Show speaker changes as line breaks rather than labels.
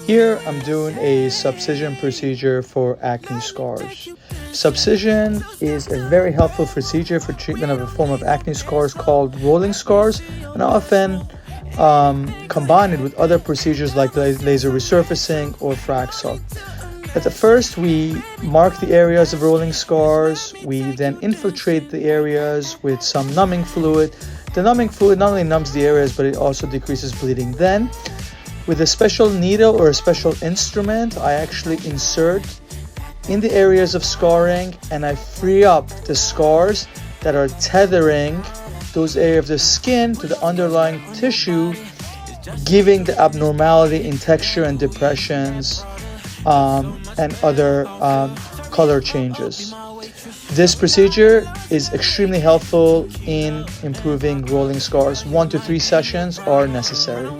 Here I'm doing a subcision procedure for acne scars. Subcision is a very helpful procedure for treatment of a form of acne scars called rolling scars, and often combined with other procedures like laser resurfacing or Fraxel. At the first, we mark the areas of rolling scars. We then infiltrate the areas with some numbing fluid. The numbing fluid not only numbs the areas, but it also decreases bleeding. Then, with a special needle or a special instrument, I actually insert in the areas of scarring and I free up the scars that are tethering those areas of the skin to the underlying tissue, giving the abnormality in texture and depressions and other color changes. This procedure is extremely helpful in improving rolling scars. 1 to 3 sessions are necessary.